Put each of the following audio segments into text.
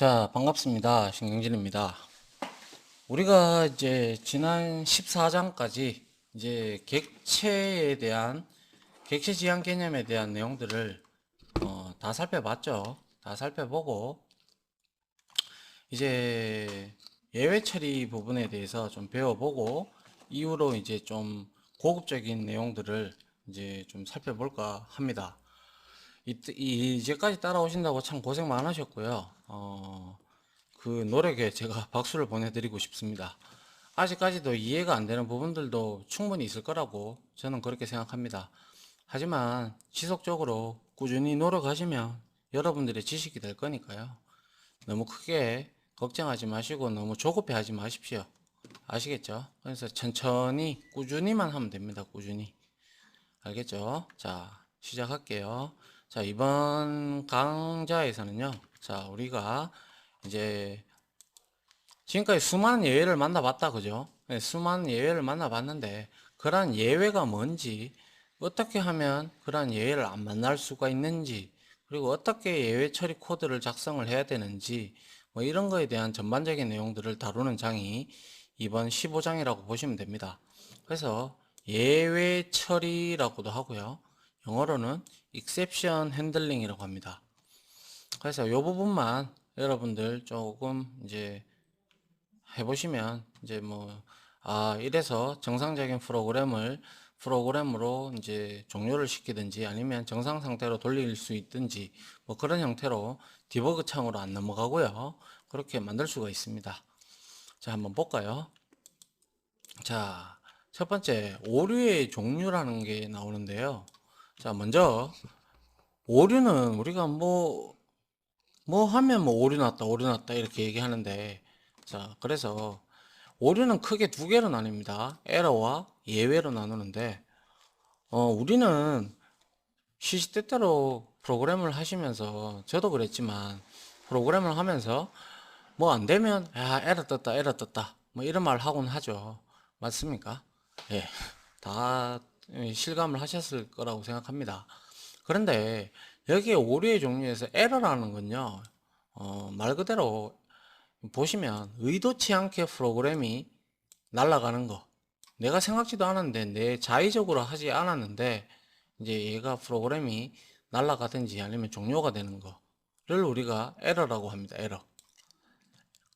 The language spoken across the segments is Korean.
자, 반갑습니다. 신경진입니다. 우리가 이제 지난 14장까지 이제 객체 지향 개념에 대한 내용들을 다 살펴봤죠. 다 살펴보고 이제 예외 처리 부분에 대해서 좀 배워보고 이후로 이제 좀 고급적인 내용들을 이제 좀 살펴볼까 합니다. 이제까지 따라오신다고 참 고생 많으셨고요. 그 노력에 제가 박수를 보내드리고 싶습니다. 아직까지도 이해가 안 되는 부분들도 충분히 있을 거라고 저는 그렇게 생각합니다. 하지만 지속적으로 꾸준히 노력하시면 여러분들의 지식이 될 거니까요. 너무 크게 걱정하지 마시고 너무 조급해 하지 마십시오. 아시겠죠? 그래서 천천히 꾸준히만 하면 됩니다. 꾸준히. 알겠죠? 자, 시작할게요. 자, 이번 강좌에서는요. 자, 우리가 이제 지금까지 수많은 예외를 만나봤다, 그죠? 네, 수많은 예외를 만나봤는데, 그러한 예외가 뭔지, 어떻게 하면 그러한 예외를 안 만날 수가 있는지, 그리고 어떻게 예외 처리 코드를 작성을 해야 되는지, 뭐 이런 거에 대한 전반적인 내용들을 다루는 장이 이번 15장이라고 보시면 됩니다. 그래서 예외 처리라고도 하고요. 영어로는 exception handling이라고 합니다. 그래서 이 부분만 여러분들 조금 이제 해보시면 이제 뭐 이래서 정상적인 프로그램으로 이제 종료를 시키든지 아니면 정상 상태로 돌릴 수 있든지 뭐 그런 형태로 디버그 창으로 안 넘어가고요. 그렇게 만들 수가 있습니다. 자, 한번 볼까요? 자, 첫 번째 오류의 종류라는 게 나오는데요. 자, 먼저 오류는 우리가 뭐 하면 뭐 오류 났다 이렇게 얘기하는데, 자, 그래서 오류는 크게 두 개로 나뉩니다. 에러와 예외로 나누는데, 우리는 시시때때로 프로그램을 하시면서, 저도 그랬지만, 프로그램을 하면서, 뭐 안 되면, 에러 떴다. 뭐 이런 말 하곤 하죠. 맞습니까? 예. 다 실감을 하셨을 거라고 생각합니다. 그런데 여기에 오류의 종류에서 에러라는 건요, 말 그대로 보시면 의도치 않게 프로그램이 날아가는 거. 내가 생각지도 않았는데 내 자의적으로 하지 않았는데 이제 얘가 프로그램이 날아가든지 아니면 종료가 되는 거를 우리가 에러라고 합니다. 에러.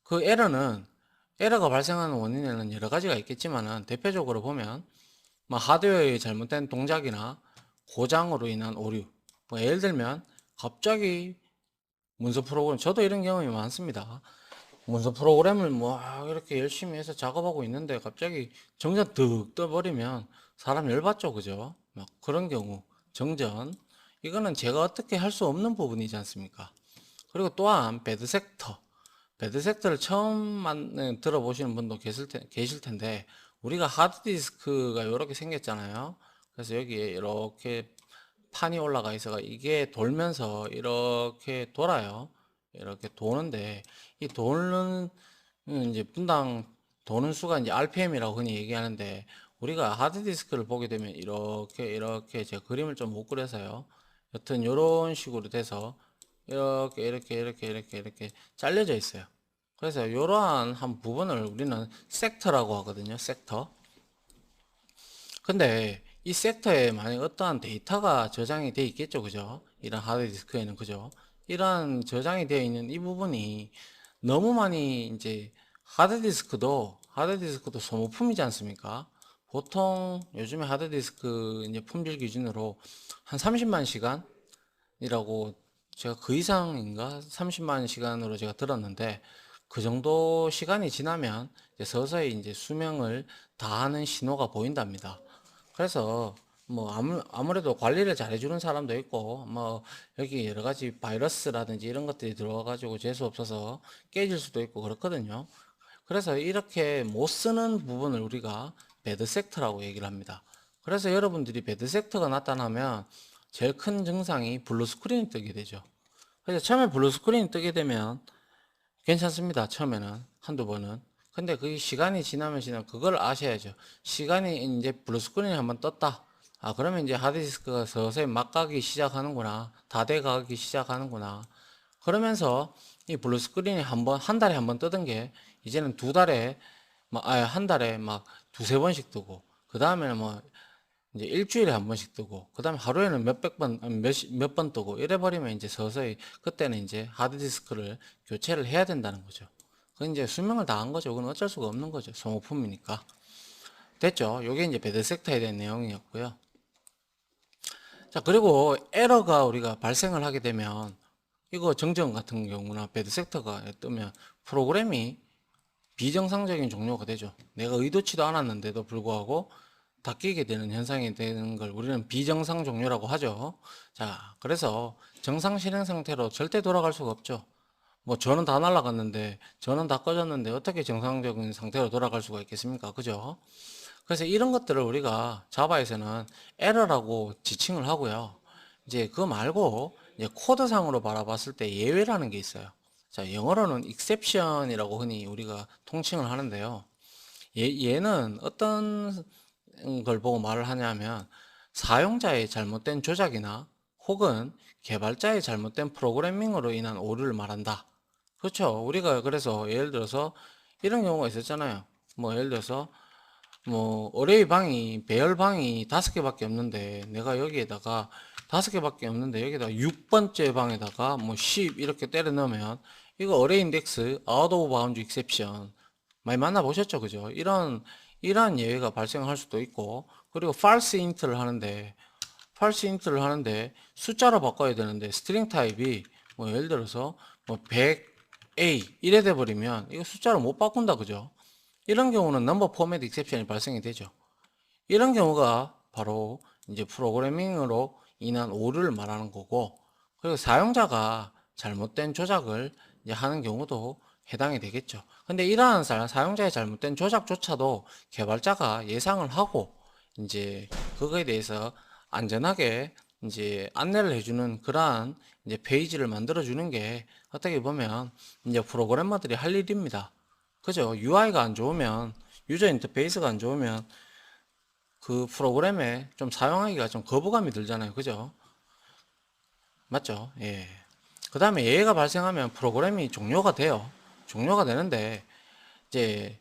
그 에러가 발생하는 원인에는 여러 가지가 있겠지만은 대표적으로 보면 뭐 하드웨어의 잘못된 동작이나 고장으로 인한 오류. 뭐 예를 들면 갑자기 문서 프로그램, 저도 이런 경험이 많습니다. 문서 프로그램을 뭐 이렇게 열심히 해서 작업하고 있는데 갑자기 정전 득 떠버리면 사람 열받죠, 그죠? 막 그런 경우 정전, 이거는 제가 어떻게 할 수 없는 부분이지 않습니까? 그리고 또한 배드 섹터를 처음 들어보시는 분도 계실 텐데, 우리가 하드디스크가 이렇게 생겼잖아요. 그래서 여기에 이렇게 판이 올라가 있어가 이게 돌면서 이렇게 돌아요. 이렇게 도는데 이 도는 이제 분당 도는 수가 이제 RPM이라고 흔히 얘기하는데, 우리가 하드디스크를 보게 되면 이렇게 제가 그림을 좀 못 그려서요. 여튼 이런 식으로 돼서 이렇게 잘려져 있어요. 그래서 이러한 한 부분을 우리는 섹터라고 하거든요. 섹터. 근데 이 섹터에 만약 어떠한 데이터가 저장이 돼 있겠죠, 그죠? 이런 하드디스크에는, 그죠? 이러한 저장이 되어 있는 이 부분이 너무 많이 이제 하드디스크도 소모품이지 않습니까? 보통 요즘에 하드디스크 이제 품질 기준으로 한 30만 시간이라고, 제가 그 이상인가 30만 시간으로 제가 들었는데, 그 정도 시간이 지나면 이제 서서히 이제 수명을 다하는 신호가 보인답니다. 그래서 뭐 아무래도 관리를 잘 해주는 사람도 있고 뭐 여기 여러 가지 바이러스라든지 이런 것들이 들어와 가지고 재수 없어서 깨질 수도 있고 그렇거든요. 그래서 이렇게 못 쓰는 부분을 우리가 배드 섹터라고 얘기를 합니다. 그래서 여러분들이 배드 섹터가 나타나면 제일 큰 증상이 블루 스크린이 뜨게 되죠. 그래서 처음에 블루 스크린이 뜨게 되면 괜찮습니다. 처음에는 한두 번은. 근데 그 시간이 지나면 그걸 아셔야죠. 시간이 이제 블루스크린이 한번 떴다. 그러면 이제 하드디스크가 서서히 막 가기 시작하는구나. 다 돼 가기 시작하는구나. 그러면서 이 블루 스크린이 한 달에 한 번 뜨던 게 이제는 두 달에 한 달에 막 두세 번씩 뜨고, 그 다음에는 뭐 이제 일주일에 한 번씩 뜨고, 그 다음에 하루에는 몇백 번, 몇 번 뜨고, 이래 버리면 이제 서서히 그때는 이제 하드디스크를 교체를 해야 된다는 거죠. 그건 이제 수명을 다한 거죠. 그건 어쩔 수가 없는 거죠. 소모품이니까. 됐죠? 요게 이제 배드섹터에 대한 내용이었고요. 자, 그리고 에러가 우리가 발생을 하게 되면, 이거 정정 같은 경우나 배드섹터가 뜨면 프로그램이 비정상적인 종료가 되죠. 내가 의도치도 않았는데도 불구하고 닫히게 되는 현상이 되는 걸 우리는 비정상 종료라고 하죠. 자, 그래서 정상 실행 상태로 절대 돌아갈 수가 없죠. 뭐 전원 다 날아갔는데, 전원 다 꺼졌는데 어떻게 정상적인 상태로 돌아갈 수가 있겠습니까? 그죠? 그래서 이런 것들을 우리가 자바에서는 에러라고 지칭을 하고요. 이제 그거 말고 이제 코드상으로 바라봤을 때 예외라는 게 있어요. 자, 영어로는 exception이라고 흔히 우리가 통칭을 하는데요. 얘는 어떤 걸 보고 말을 하냐면, 사용자의 잘못된 조작이나 혹은 개발자의 잘못된 프로그래밍으로 인한 오류를 말한다. 그렇죠. 우리가 그래서 예를 들어서 이런 경우가 있었잖아요. 뭐 예를 들어서 뭐 어레이 방이, 배열 방이 5개밖에 없는데 내가 여기에다가 5개밖에 없는데 여기다가 6번째 방에다가 뭐 10 이렇게 때려 넣으면 이거 어레이 인덱스 아웃 오브 바운드 익셉션 많이 만나보셨죠? 그죠? 이러한 예외가 발생할 수도 있고, 그리고 false int를 하는데 숫자로 바꿔야 되는데 스트링 타입이 뭐 예를 들어서 뭐 100A 이래 돼 버리면 이거 숫자로 못 바꾼다. 그죠? 이런 경우는 넘버 포맷 익셉션이 발생이 되죠. 이런 경우가 바로 이제 프로그래밍으로 인한 오류를 말하는 거고, 그리고 사용자가 잘못된 조작을 이제 하는 경우도 해당이 되겠죠. 근데 이러한 사용자의 잘못된 조작조차도 개발자가 예상을 하고 이제 그거에 대해서 안전하게 이제 안내를 해주는 그러한 이제 페이지를 만들어 주는 게 어떻게 보면 이제 프로그래머들이 할 일입니다. 그죠? UI가 안 좋으면, 유저 인터페이스가 안 좋으면 그 프로그램에 좀 사용하기가 좀 거부감이 들잖아요. 그죠? 맞죠? 예. 그 다음에 예외가 발생하면 프로그램이 종료가 돼요. 종료가 되는데, 이제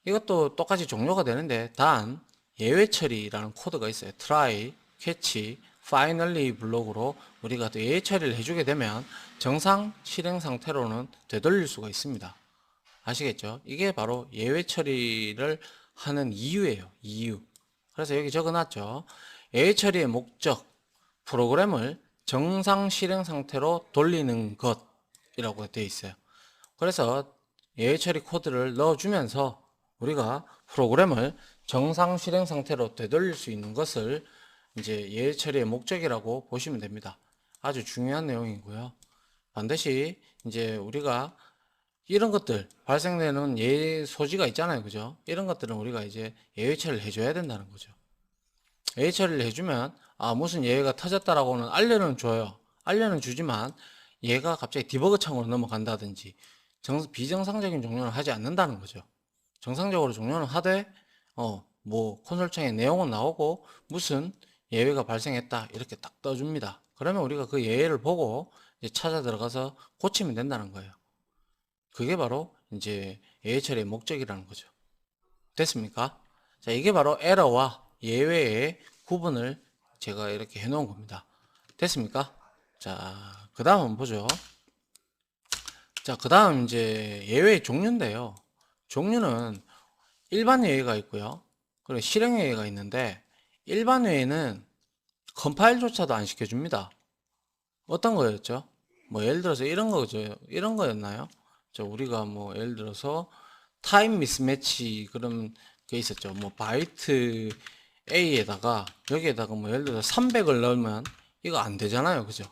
이것도 똑같이 종료가 되는데, 단 예외 처리라는 코드가 있어요. try, catch, finally 블록으로 우리가 또 예외 처리를 해주게 되면 정상 실행 상태로는 되돌릴 수가 있습니다. 아시겠죠? 이게 바로 예외 처리를 하는 이유예요. 이유. 그래서 여기 적어놨죠. 예외 처리의 목적, 프로그램을 정상 실행 상태로 돌리는 것이라고 되어 있어요. 그래서 예외 처리 코드를 넣어주면서 우리가 프로그램을 정상 실행 상태로 되돌릴 수 있는 것을 이제 예외 처리의 목적이라고 보시면 됩니다. 아주 중요한 내용이고요. 반드시 이제 우리가 이런 것들 발생되는 예외 소지가 있잖아요. 그죠? 이런 것들은 우리가 이제 예외 처리를 해줘야 된다는 거죠. 예외 처리를 해주면 무슨 예외가 터졌다라고는 알려는 줘요. 알려는 주지만 얘가 갑자기 디버그 창으로 넘어간다든지 비정상적인 종료를 하지 않는다는 거죠. 정상적으로 종료는 하되 뭐 콘솔 창에 내용은 나오고 무슨 예외가 발생했다 이렇게 딱 떠줍니다. 그러면 우리가 그 예외를 보고 이제 찾아 들어가서 고치면 된다는 거예요. 그게 바로 이제 예외 처리의 목적이라는 거죠. 됐습니까? 자, 이게 바로 에러와 예외의 구분을 제가 이렇게 해놓은 겁니다. 됐습니까? 자, 그 다음 한번 보죠. 자, 그 다음 이제 예외의 종류인데요. 종류는 일반 예외가 있고요. 그리고 실행 예외가 있는데, 일반 예외는 컴파일조차도 안 시켜줍니다. 어떤 거였죠? 뭐 예를 들어서 이런 거죠. 이런 거였나요? 우리가 뭐 예를 들어서 타임 미스매치 그런 게 있었죠. 뭐 바이트 A에다가 여기에다가 뭐 예를 들어서 300을 넣으면 이거 안 되잖아요. 그죠?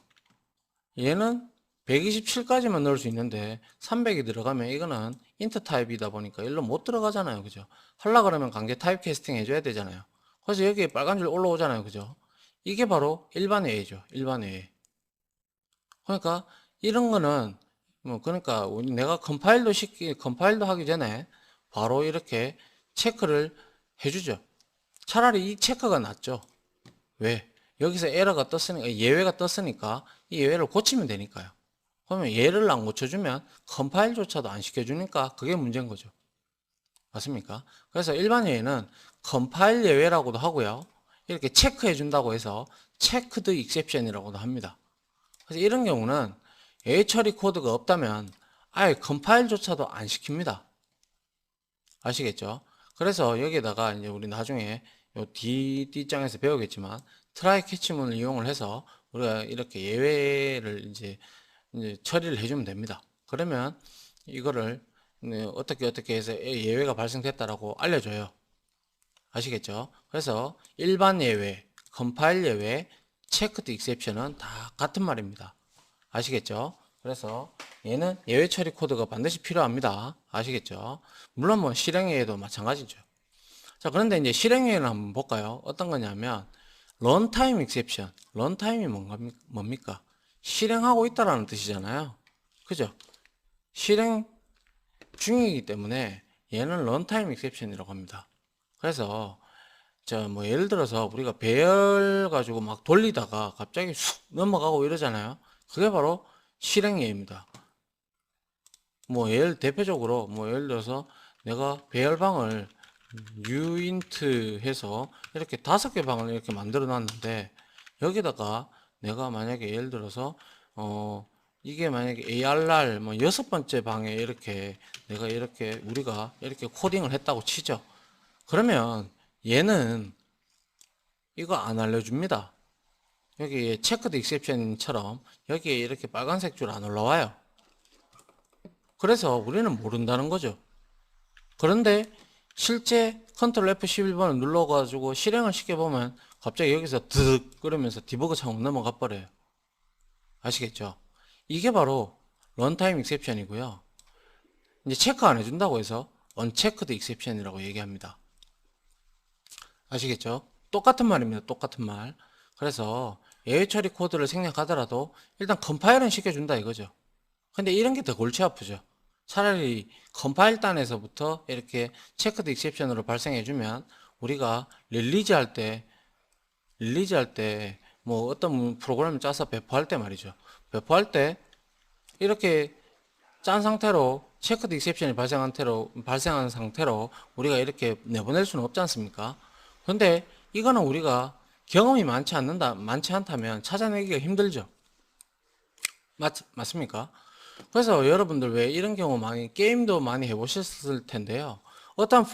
얘는 127까지만 넣을 수 있는데 300이 들어가면 이거는 인트 타입이다 보니까 일로 못 들어가잖아요. 그죠? 하려 그러면 강제 타입 캐스팅 해줘야 되잖아요. 그래서 여기에 빨간 줄 올라오잖아요. 그죠? 이게 바로 일반 예외죠. 일반 예외. 그러니까 이런 거는 뭐 그러니까 내가 컴파일도 하기 전에 바로 이렇게 체크를 해주죠. 차라리 이 체크가 낫죠. 왜? 여기서 에러가 떴으니까, 예외가 떴으니까 이 예외를 고치면 되니까요. 그러면 얘를 안 고쳐주면 컴파일조차도 안 시켜주니까 그게 문제인 거죠. 맞습니까? 그래서 일반 예외는 컴파일 예외라고도 하고요. 이렇게 체크해 준다고 해서 체크드 익셉션이라고도 합니다. 그래서 이런 경우는 예외 처리 코드가 없다면 아예 컴파일조차도 안 시킵니다. 아시겠죠? 그래서 여기에다가 이제 우리 나중에 요 D장에서 배우겠지만 트라이 캐치문을 이용을 해서 우리가 이렇게 예외를 이제 처리를 해주면 됩니다. 그러면 이거를 어떻게 해서 예외가 발생됐다라고 알려줘요. 아시겠죠? 그래서 일반 예외, 컴파일 예외, 체크드 익셉션은 다 같은 말입니다. 아시겠죠? 그래서 얘는 예외 처리 코드가 반드시 필요합니다. 아시겠죠? 물론 뭐 실행 예외도 마찬가지죠. 자, 그런데 이제 실행 예외를 한번 볼까요? 어떤 거냐면 런타임 익셉션. 런타임이 뭡니까? 실행하고 있다라는 뜻이잖아요. 그죠? 실행 중이기 때문에 얘는 런타임 익셉션이라고 합니다. 그래서 자, 뭐 예를 들어서 우리가 배열 가지고 막 돌리다가 갑자기 쑥 넘어가고 이러잖아요. 그게 바로 실행예입니다. 뭐 대표적으로 뭐 예를 들어서 내가 배열방을 uint 해서 이렇게 5개 방을 이렇게 만들어 놨는데 여기다가 내가 만약에 예를 들어서 이게 만약에 ARR 뭐 6번째 방에 이렇게 내가 이렇게 우리가 이렇게 코딩을 했다고 치죠. 그러면 얘는 이거 안 알려줍니다. 여기 체크드 익셉션처럼 여기에 이렇게 빨간색 줄 안 올라와요. 그래서 우리는 모른다는 거죠. 그런데 실제 컨트롤 F11번을 눌러가지고 실행을 시켜보면 갑자기 여기서 드득 그러면서 디버그 창으로 넘어가 버려요. 아시겠죠? 이게 바로 런타임 익셉션이고요. 이제 체크 안 해준다고 해서 언체크드 익셉션이라고 얘기합니다. 아시겠죠? 똑같은 말입니다. 똑같은 말. 그래서 예외 처리 코드를 생략하더라도 일단 컴파일은 시켜준다 이거죠. 근데 이런 게 더 골치 아프죠. 차라리 컴파일 단에서부터 이렇게 체크드 익셉션으로 발생해주면 우리가 릴리즈 할 때 뭐 어떤 프로그램을 짜서 배포할 때 말이죠. 배포할 때 이렇게 짠 상태로 체크드 익셉션이 발생한 상태로 우리가 이렇게 내보낼 수는 없지 않습니까? 근데 이거는 우리가 경험이 많지 않다면 찾아내기가 힘들죠. 맞습니까? 그래서 여러분들 왜 이런 경우 게임도 많이 해보셨을 텐데요. 어떤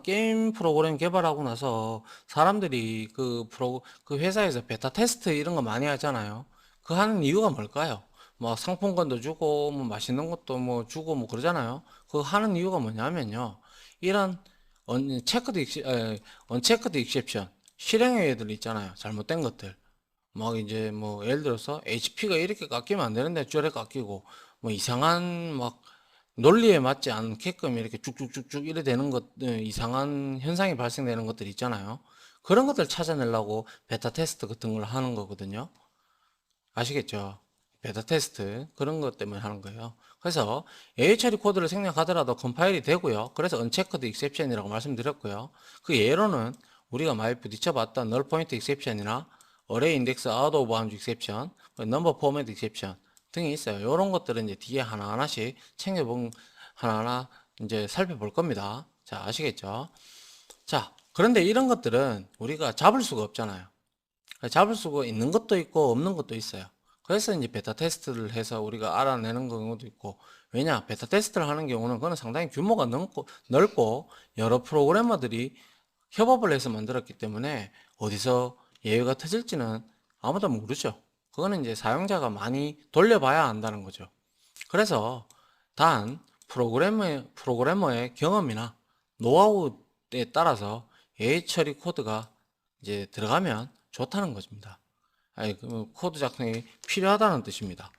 게임 프로그램 개발하고 나서 사람들이 그 회사에서 베타 테스트 이런 거 많이 하잖아요. 그 하는 이유가 뭘까요? 뭐 상품권도 주고, 뭐 맛있는 것도 뭐 주고 뭐 그러잖아요. 그 하는 이유가 뭐냐면요. 이런 언체크드 익셉션, 실행의 애들 있잖아요. 잘못된 것들. 막 이제 뭐 예를 들어서 HP가 이렇게 깎이면 안 되는데 저래 깎이고 뭐 이상한 막 논리에 맞지 않게끔 이렇게 쭉쭉쭉쭉 이래 되는 이상한 현상이 발생되는 것들 있잖아요. 그런 것들 찾아내려고 베타 테스트 같은 걸 하는 거거든요. 아시겠죠? 베타 테스트 그런 것 때문에 하는 거예요. 그래서 예외 처리 코드를 생략하더라도 컴파일이 되고요. 그래서 언체크드 익셉션이라고 말씀드렸고요. 그 예로는 우리가 많이 부딪혀봤던 널 포인트 익셉션이나 어레이 인덱스 아웃 오브 바운드 익셉션, 넘버 포맷 익셉션 등이 있어요. 이런 것들은 이제 뒤에 하나하나씩 하나하나 이제 살펴볼 겁니다. 자, 아시겠죠? 자, 그런데 이런 것들은 우리가 잡을 수가 없잖아요. 잡을 수가 있는 것도 있고 없는 것도 있어요. 그래서 이제 베타 테스트를 해서 우리가 알아내는 경우도 있고, 왜냐 베타 테스트를 하는 경우는 그거는 상당히 규모가 넓고 여러 프로그래머들이 협업을 해서 만들었기 때문에 어디서 예외가 터질지는 아무도 모르죠. 그거는 이제 사용자가 많이 돌려봐야 안다는 거죠. 그래서 단 프로그래머의 경험이나 노하우에 따라서 예외 처리 코드가 이제 들어가면 좋다는 것입니다. 아니, 그 코드 작성이 필요하다는 뜻입니다.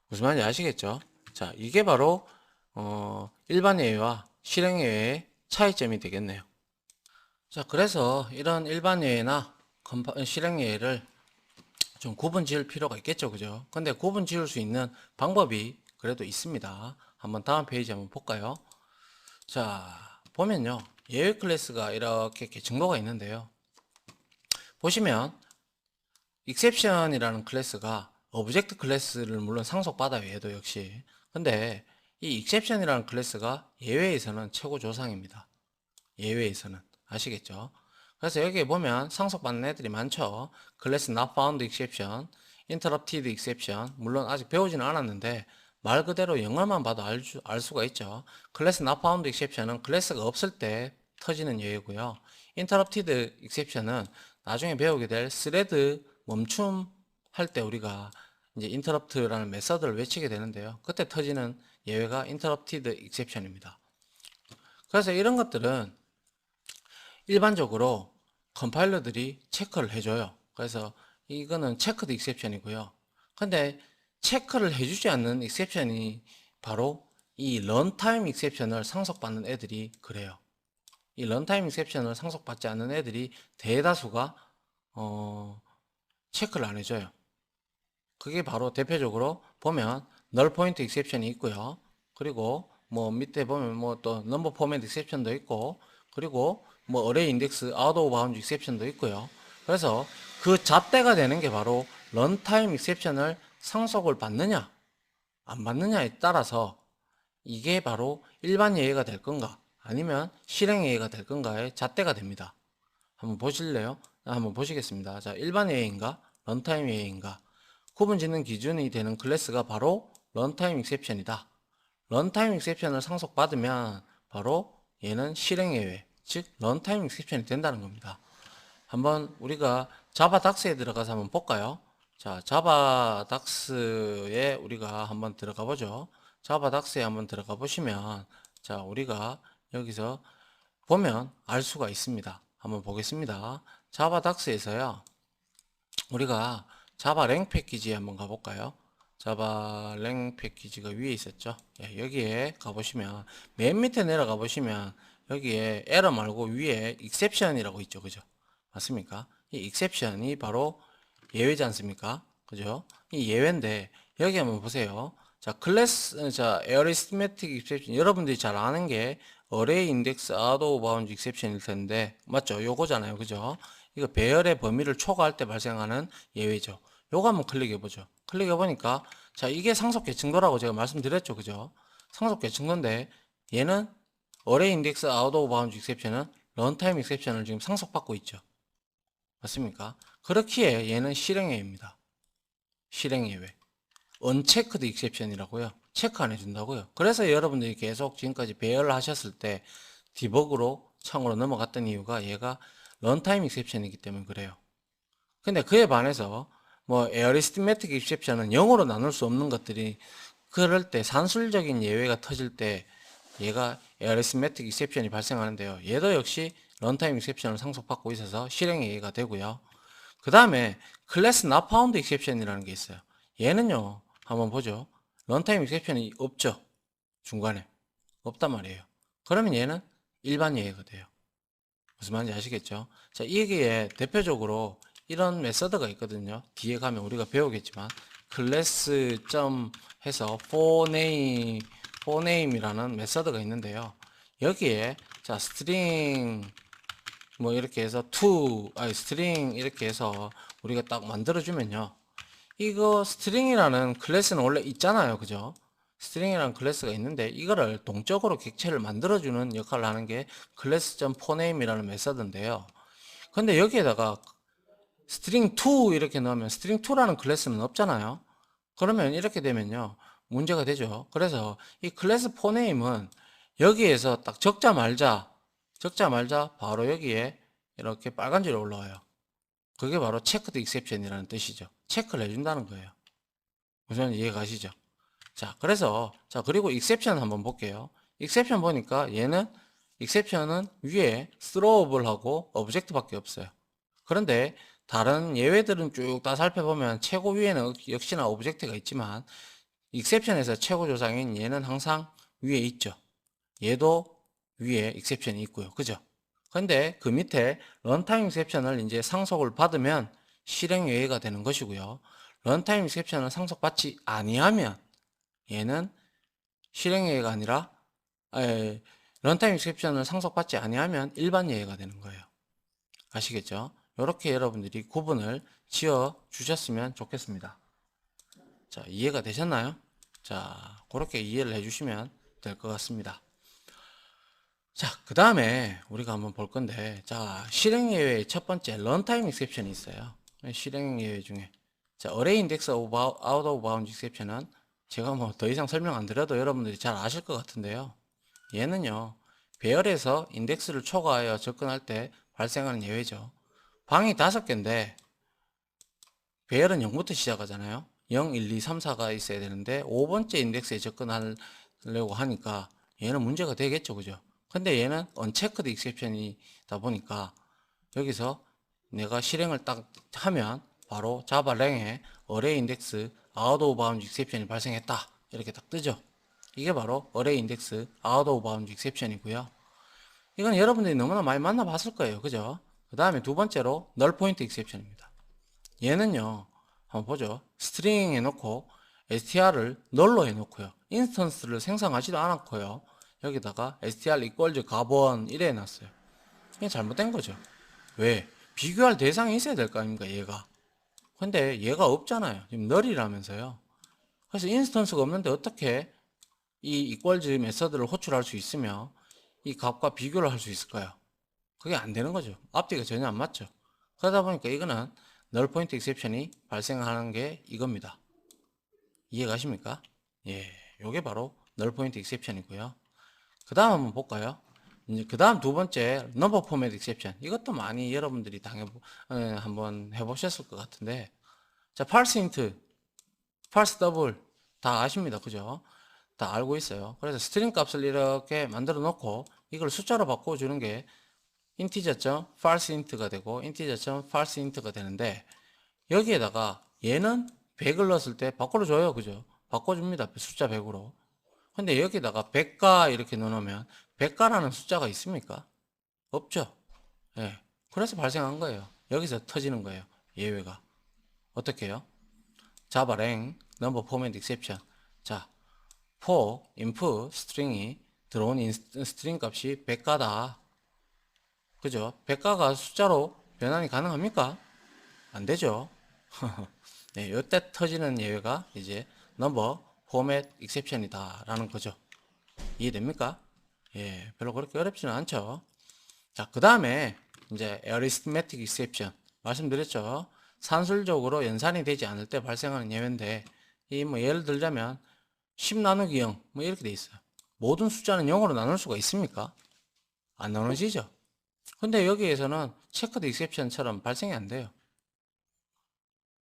무슨 말인지 아시겠죠? 자, 이게 바로 일반 예외와 실행 예외의 차이점이 되겠네요. 자, 그래서 이런 일반 예외나 실행 예외를 좀 구분 지을 필요가 있겠죠, 그죠? 근데 구분 지을 수 있는 방법이 그래도 있습니다. 한번 다음 페이지 한번 볼까요? 자, 보면요. 예외 클래스가 이렇게 증거가 있는데요. 보시면 exception이라는 클래스가 오브젝트 클래스를 물론 상속받아요. 얘도 역시. 근데 이 exception이라는 클래스가 예외에서는 최고 조상입니다. 예외에서는. 아시겠죠? 그래서 여기에 보면 상속받는 애들이 많죠. 클래스 not found exception, interrupted exception. 물론 아직 배우지는 않았는데 말 그대로 영어만 봐도 알 수가 있죠. 클래스 not found exception은 클래스가 없을 때 터지는 예외고요. interrupted exception은 나중에 배우게 될 스레드 멈춤 할 때 우리가 이제 interrupt라는 메서드를 외치게 되는데요. 그때 터지는 예외가 interrupted exception입니다. 그래서 이런 것들은 일반적으로 컴파일러들이 체크를 해줘요. 그래서 이거는 체크드 익셉션이고요. 근데 체크를 해주지 않는 익셉션이 바로 이 런타임 익셉션을 상속받는 애들이 그래요. 이 런타임 익셉션을 상속받지 않는 애들이 대다수가 체크를 안 해줘요. 그게 바로 대표적으로 보면 null point exception이 있고요. 그리고 뭐 밑에 보면 뭐 또 number format exception도 있고, 그리고 뭐 array index out of bounds exception도 있고요. 그래서 그 잣대가 되는 게 바로 runtime exception을 상속을 받느냐 안 받느냐에 따라서 이게 바로 일반 예외가 될 건가 아니면 실행 예외가 될 건가의 잣대가 됩니다. 한번 보실래요? 한번 보시겠습니다. 자, 일반 예외인가 런타임 예외인가 구분 짓는 기준이 되는 클래스가 바로 런타임 익셉션이다. 런타임 익셉션을 상속받으면 바로 얘는 실행 예외, 즉 런타임 익셉션이 된다는 겁니다. 한번 우리가 자바 닥스에 들어가서 한번 볼까요? 자, 자바 닥스에 우리가 한번 들어가 보죠. 자바 닥스에 한번 들어가 보시면 자, 우리가 여기서 보면 알 수가 있습니다. 한번 보겠습니다. 자바 닥스에서요. 우리가 자바 랭 패키지에 한번 가볼까요? 자바 랭 패키지가 위에 있었죠. 예, 여기에 가보시면 맨 밑에 내려가 보시면 여기에 에러 말고 위에 exception이라고 있죠. 그죠? 맞습니까? 이 exception이 바로 예외지 않습니까? 그죠? 이 예외인데 여기 한번 보세요. 자, 클래스, 자, arithmetic exception. 여러분들이 잘 아는 게 array index out of bounds exception일 텐데, 맞죠? 요거잖아요. 그죠? 이거 배열의 범위를 초과할 때 발생하는 예외죠. 요거 한번 클릭해 보죠. 클릭해 보니까, 자, 이게 상속계 증거라고 제가 말씀드렸죠. 그죠? 상속계 증거인데, 얘는 array index out of bounds exception은 runtime exception을 지금 상속받고 있죠. 맞습니까? 그렇기에 얘는 실행예외입니다. 실행예외. unchecked exception이라고요. 체크 안 해준다고요. 그래서 여러분들이 계속 지금까지 배열을 하셨을 때 디버그로 창으로 넘어갔던 이유가 얘가 런타임 익셉션이기 때문에 그래요. 근데 그에 반해서 뭐 arithmetic exception은 0으로 나눌 수 없는 것들이 그럴 때 산술적인 예외가 터질 때 얘가 arithmetic exception이 발생하는데요. 얘도 역시 런타임 익셉션을 상속받고 있어서 실행 예외가 되고요. 그 다음에 클래스 not found exception이라는 게 있어요. 얘는요, 한번 보죠. 런타임 익셉션이 없죠. 중간에 없단 말이에요. 그러면 얘는 일반 예외가 돼요. 무슨 말인지 아시겠죠? 자, 이게 대표적으로 이런 메서드가 있거든요. 뒤에 가면 우리가 배우겠지만 클래스 점 해서 forName이라는 메서드가 있는데요. 여기에 자 스트링 뭐 이렇게 해서 스트링 이렇게 해서 우리가 딱 만들어주면요. 이거 스트링이라는 클래스는 원래 있잖아요. 그죠? 스트링이라는 클래스가 있는데 이거를 동적으로 객체를 만들어주는 역할을 하는 게 class.forName이라는 메서드인데요. 근데 여기에다가 string2 이렇게 넣으면 string2라는 클래스는 없잖아요. 그러면 이렇게 되면요. 문제가 되죠. 그래서 이 class forName은 여기에서 딱 적자 말자 바로 여기에 이렇게 빨간 줄이 올라와요. 그게 바로 체크드 익셉션이라는 뜻이죠. 체크를 해준다는 거예요. 무슨 이해 가시죠? 자, 그래서 자 그리고 익셉션 한번 볼게요. 익셉션 보니까 얘는 익셉션은 위에 throwable하고 object밖에 없어요. 그런데 다른 예외들은 쭉 다 살펴보면 최고 위에는 역시나 object가 있지만 익셉션에서 최고 조상인 얘는 항상 위에 있죠. 얘도 위에 익셉션이 있고요. 그죠? 근데 그 밑에 런타임 익셉션을 이제 상속을 받으면 실행 예외가 되는 것이고요. 런타임 익셉션을 상속받지 아니하면 얘는 실행 예외가 아니라 런타임 익셉션을 상속받지 아니하면 일반 예외가 되는 거예요. 아시겠죠? 이렇게 여러분들이 구분을 지어 주셨으면 좋겠습니다. 자, 이해가 되셨나요? 자, 그렇게 이해를 해주시면 될 것 같습니다. 자, 그 다음에 우리가 한번 볼 건데, 자, 실행 예외의 첫 번째 런타임 익셉션이 있어요. 실행 예외 중에. 자, array index out of bounds exception은 제가 뭐 더 이상 설명 안 드려도 여러분들이 잘 아실 것 같은데요. 얘는요, 배열에서 인덱스를 초과하여 접근할 때 발생하는 예외죠. 방이 5개인데, 배열은 0부터 시작하잖아요. 0, 1, 2, 3, 4가 있어야 되는데 5번째 인덱스에 접근하려고 하니까 얘는 문제가 되겠죠. 그죠? 근데 얘는 unchecked exception이다 보니까 여기서 내가 실행을 딱 하면 바로 자바 랭에 array index out of bounds exception이 발생했다. 이렇게 딱 뜨죠. 이게 바로 array index out of bounds exception이고요. 이건 여러분들이 너무나 많이 만나봤을 거예요. 그죠? 그 다음에 두 번째로 null point exception입니다. 얘는요, 한번 보죠. 스트링 해놓고 str을 널로 해놓고요. 인스턴스를 생성하지도 않았고요. 여기다가 str equals 가번 이래 해놨어요. 이게 잘못된 거죠. 왜? 비교할 대상이 있어야 될 거 아닙니까, 얘가. 근데 얘가 없잖아요. 지금 널이라면서요. 그래서 인스턴스가 없는데 어떻게 이 equals 메서드를 호출할 수 있으며 이 값과 비교를 할 수 있을까요? 그게 안 되는 거죠. 앞뒤가 전혀 안 맞죠. 그러다 보니까 이거는 null point exception이 발생하는 게 이겁니다. 이해가십니까? 예, 요게 바로 null point exception이고요. 그 다음 한번 볼까요? 이제 그 다음 두 번째 number format exception. 이것도 많이 여러분들이 한번 해보셨을 것 같은데, 자, parse int, parse double 다 아십니다. 그죠? 다 알고 있어요. 그래서 스트링 값을 이렇게 만들어 놓고 이걸 숫자로 바꿔주는 게 integer.parseint가 되고 integer.parseint가 되는데, 여기에다가 얘는 100을 넣었을 때 바꿔줘요. 그죠? 바꿔줍니다. 숫자 100으로. 근데 여기다가 100가 이렇게 넣어놓으면 100가라는 숫자가 있습니까? 없죠. 예. 그래서 발생한 거예요. 여기서 터지는 거예요. 예외가. 어떻게 해요? 자바 랭 number format exception. 자, for input string이 들어온 스트링 값이 100가다. 그죠? 100가가 숫자로 변환이 가능합니까? 안 되죠. 네, 요때 터지는 예외가 이제 넘버 포맷 익셉션이다 라는 거죠. 이해됩니까? 예, 별로 그렇게 어렵지는 않죠. 자, 그 다음에 이제 arithmetic exception 말씀드렸죠. 산술적으로 연산이 되지 않을 때 발생하는 예외인데, 이 뭐 예를 들자면 10 나누기 0 뭐 이렇게 돼 있어요. 모든 숫자는 0으로 나눌 수가 있습니까? 안 나눠지죠. 근데 여기에서는 체크드 익셉션처럼 발생이 안 돼요.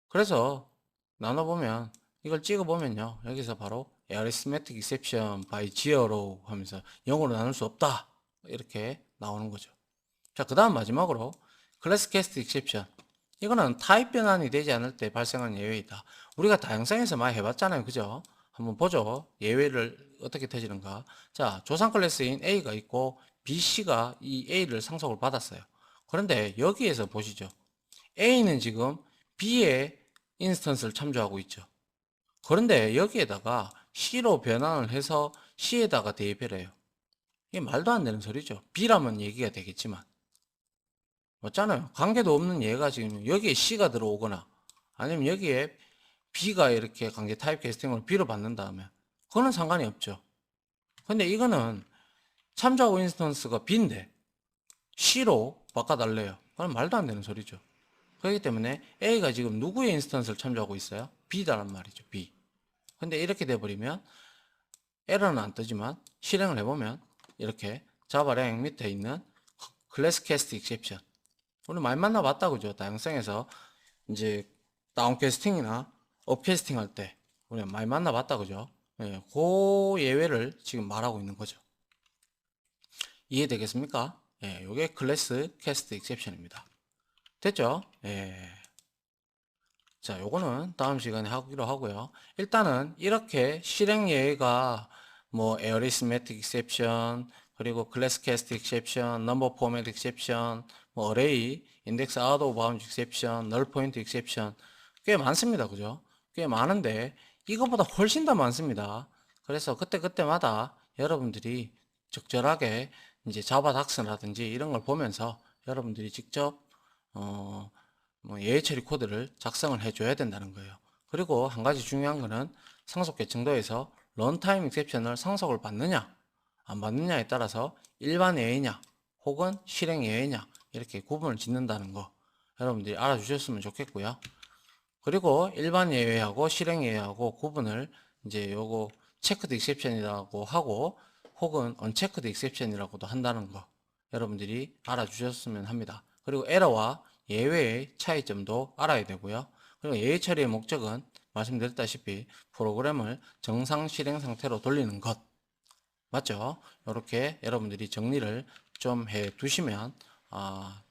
그래서 나눠보면 이걸 찍어보면요, 여기서 바로 arithmetic exception by zero 하면서 0으로 나눌 수 없다 이렇게 나오는 거죠. 자, 그 다음 마지막으로 class cast exception. 이거는 타입 변환이 되지 않을 때 발생하는 예외이다. 우리가 다양성에서 많이 해봤잖아요. 그죠? 한번 보죠. 예외를 어떻게 터지는가. 자, 조상 클래스인 A가 있고 BC가 이 A를 상속을 받았어요. 그런데 여기에서 보시죠. A는 지금 B의 인스턴스를 참조하고 있죠. 그런데 여기에다가 C로 변환을 해서 C에다가 대입을 해요. 이게 말도 안 되는 소리죠. B라면 얘기가 되겠지만. 맞잖아요. 관계도 없는 얘가 지금 여기에 C가 들어오거나 아니면 여기에 B가 이렇게 관계 타입 캐스팅으로 B로 받는다면 그거는 상관이 없죠. 근데 이거는 참조하고 인스턴스가 B인데 C로 바꿔달래요. 그건 말도 안 되는 소리죠. 그렇기 때문에 A가 지금 누구의 인스턴스를 참조하고 있어요? B다란 말이죠. B. 근데 이렇게 돼버리면 에러는 안 뜨지만 실행을 해보면 이렇게 자바랭 밑에 있는 클래스 캐스트 익셉션, 우리 많이 만나봤다 그죠? 다양성에서 이제 다운 캐스팅이나 업 캐스팅 할 때 우리 많이 만나봤다 그죠? 예, 그 예외를 지금 말하고 있는 거죠. 이해되겠습니까? 예, 요게 클래스 캐스트 익셉션입니다. 됐죠? 예. 자, 요거는 다음 시간에 하기로 하고요. 일단은 이렇게 실행 예외가 뭐 arithmetic exception, 그리고 class cast exception, number format exception, 뭐 array, index out of bounds exception, null point exception 꽤 많습니다. 그죠? 꽤 많은데 이거보다 훨씬 더 많습니다. 그래서 그때그때마다 여러분들이 적절하게 이제 자바 닥스라든지 이런 걸 보면서 여러분들이 직접 뭐 예외 처리 코드를 작성을 해줘야 된다는 거예요. 그리고 한 가지 중요한 거는 상속 계층도에서 런타임 익셉션을 상속을 받느냐 안 받느냐에 따라서 일반 예외냐 혹은 실행 예외냐 이렇게 구분을 짓는다는 거 여러분들이 알아주셨으면 좋겠고요. 그리고 일반 예외하고 실행 예외하고 구분을 이제 요거 체크드 익셉션이라고 하고 혹은 언체크드 익셉션이라고도 한다는 거 여러분들이 알아주셨으면 합니다. 그리고 에러와 예외의 차이점도 알아야 되고요. 그리고 예외 처리의 목적은 말씀드렸다시피 프로그램을 정상 실행 상태로 돌리는 것 맞죠? 이렇게 여러분들이 정리를 좀 해 두시면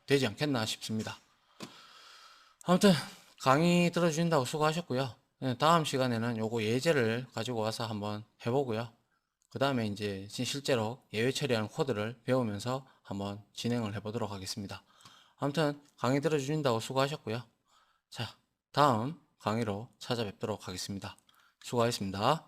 되지 않겠나 싶습니다. 아무튼 강의 들어주신다고 수고하셨고요. 네, 다음 시간에는 요거 예제를 가지고 와서 한번 해보고요. 그 다음에 이제 실제로 예외 처리하는 코드를 배우면서 한번 진행을 해보도록 하겠습니다. 아무튼 강의 들어주신다고 수고하셨고요. 자, 다음 강의로 찾아뵙도록 하겠습니다. 수고하셨습니다.